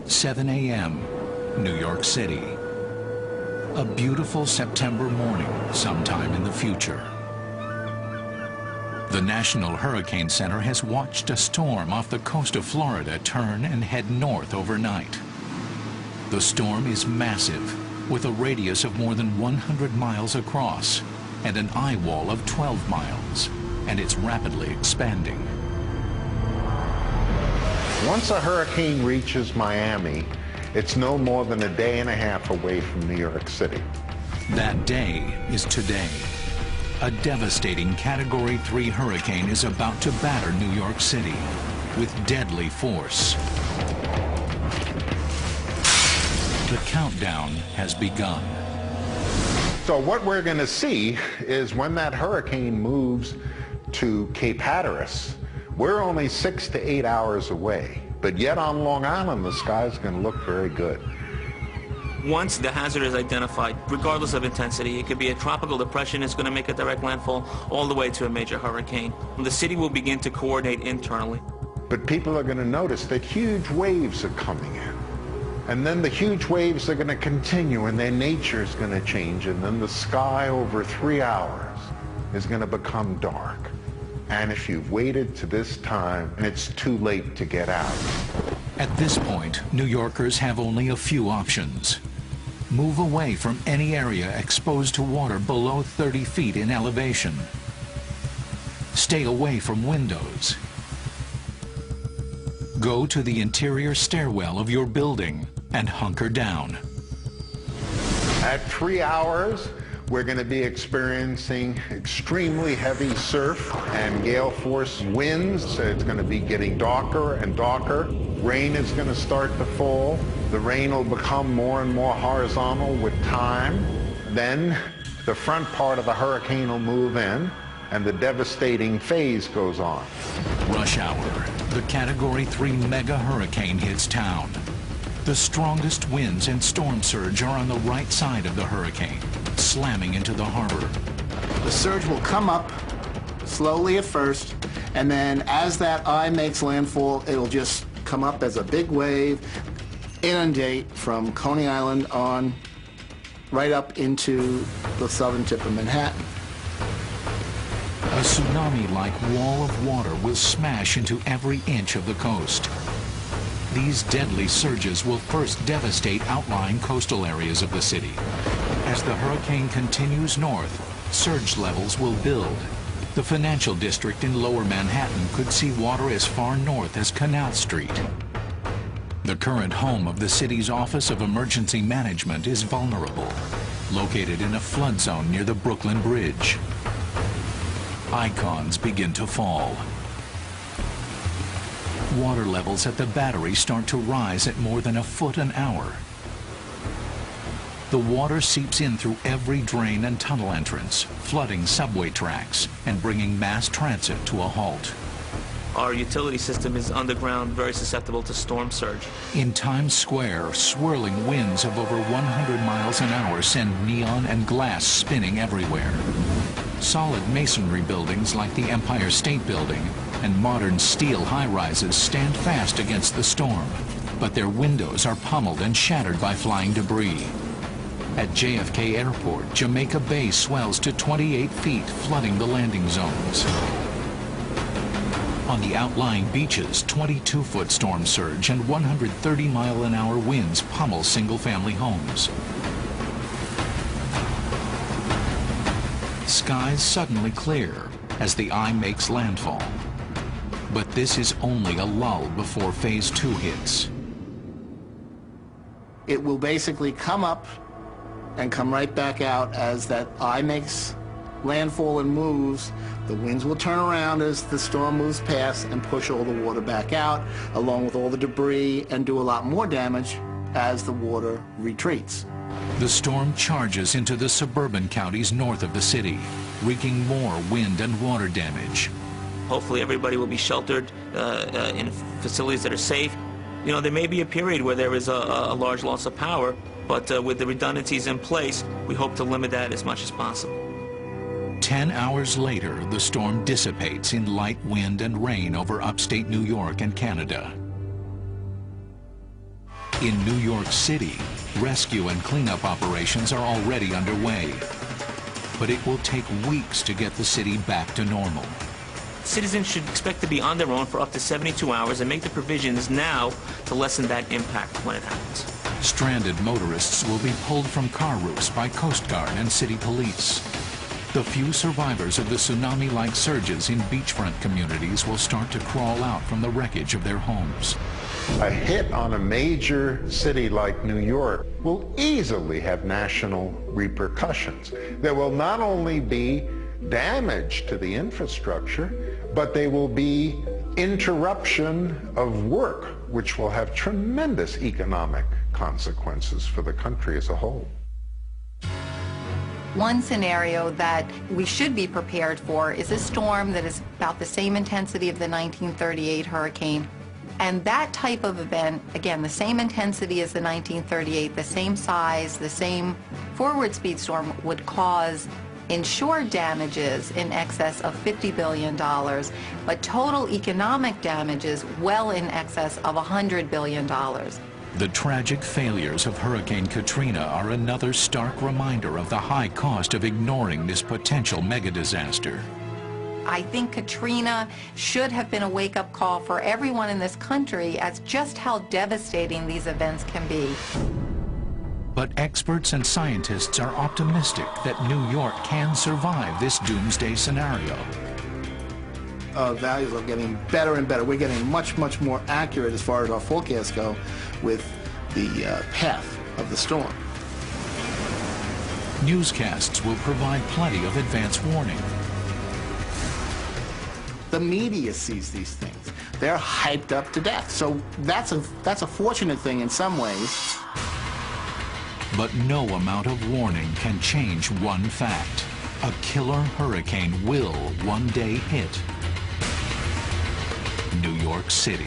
7 a.m., New York City. A beautiful September morning sometime in the future. The National Hurricane Center has watched a storm off the coast of Florida turn and head north overnight. The storm is massive, with a radius of more than 100 miles across and an eye wall of 12 miles, and it's rapidly expanding. Once a hurricane reaches Miami, it's no more than a day and a half away from New York City. That day is today. A devastating Category 3 hurricane is about to batter New York City with deadly force. The countdown has begun. So what we're going to see is when that hurricane moves to Cape Hatteras, we're only 6 to 8 hours away, but yet on Long Island, the sky is going to look very good. Once the hazard is identified, regardless of intensity, it could be a tropical depression, it's going to make a direct landfall, all the way to a major hurricane. The city will begin to coordinate internally. But people are going to notice that huge waves are coming in. And then the huge waves are going to continue, and their nature is going to change, and then the sky over 3 hours is going to become dark. And if you've waited to this time, it's too late to get out. At this point, New Yorkers have only a few options. Move away from any area exposed to water below 30 feet in elevation. Stay away from windows. Go to the interior stairwell of your building and hunker down. At 3 hours, we're going to be experiencing extremely heavy surf and gale force winds. So it's going to be getting darker and darker. Rain is going to start to fall. The rain will become more and more horizontal with time. Then the front part of the hurricane will move in, and the devastating phase goes on. Rush hour. The Category 3 mega hurricane hits town. The strongest winds and storm surge are on the right side of the hurricane, slamming into the harbor. The surge will come up slowly at first, and then as that eye makes landfall, it'll just come up as a big wave, inundate from Coney Island on right up into the southern tip of Manhattan. A tsunami-like wall of water will smash into every inch of the coast. These deadly surges will first devastate outlying coastal areas of the city. As the hurricane continues north, surge levels will build. The financial district in Lower Manhattan could see water as far north as Canal Street. The current home of the city's Office of Emergency Management is vulnerable, located in a flood zone near the Brooklyn Bridge. Icons begin to fall. Water levels at the battery start to rise at more than a foot an hour. The water seeps in through every drain and tunnel entrance, flooding subway tracks and bringing mass transit to a halt. Our utility system is underground, very susceptible to storm surge. In Times Square, swirling winds of over 100 miles an hour send neon and glass spinning everywhere. Solid masonry buildings like the Empire State Building and modern steel high-rises stand fast against the storm, but their windows are pummeled and shattered by flying debris. At JFK Airport, Jamaica Bay swells to 28 feet, flooding the landing zones. On the outlying beaches, 22-foot storm surge and 130-mile-an-hour winds pummel single-family homes. Skies suddenly clear as the eye makes landfall. But this is only a lull before Phase 2 hits. It will basically come up and come right back out as that eye makes landfall and moves. The winds will turn around as the storm moves past and push all the water back out, along with all the debris, and do a lot more damage as the water retreats. The storm charges into the suburban counties north of the city, wreaking more wind and water damage. Hopefully everybody will be sheltered in facilities that are safe. You know, there may be a period where there is a large loss of power, but with the redundancies in place, we hope to limit that as much as possible. 10 hours later, the storm dissipates in light wind and rain over upstate New York and Canada. In New York City, rescue and cleanup operations are already underway. But it will take weeks to get the city back to normal. Citizens should expect to be on their own for up to 72 hours and make the provisions now to lessen that impact when it happens. Stranded motorists will be pulled from car roofs by Coast Guard and city police. The few survivors of the tsunami-like surges in beachfront communities will start to crawl out from the wreckage of their homes. A hit on a major city like New York will easily have national repercussions. There will not only be damage to the infrastructure, but they will be interruption of work, which will have tremendous economic consequences for the country as a whole. One scenario that we should be prepared for is a storm that is about the same intensity of the 1938 hurricane. And that type of event, again, the same intensity as the 1938, the same size, the same forward speed storm, would cause insured damages in excess of $50 billion, but total economic damages well in excess of $100 billion. The tragic failures of Hurricane Katrina are another stark reminder of the high cost of ignoring this potential mega-disaster. I think Katrina should have been a wake-up call for everyone in this country as just how devastating these events can be. But experts and scientists are optimistic that New York can survive this doomsday scenario. Values are getting better and better. We're getting much, much more accurate as far as our forecasts go with the path of the storm. Newscasts will provide plenty of advance warning. The media sees these things. They're hyped up to death. So that's a fortunate thing in some ways. But no amount of warning can change one fact. A killer hurricane will one day hit New York City.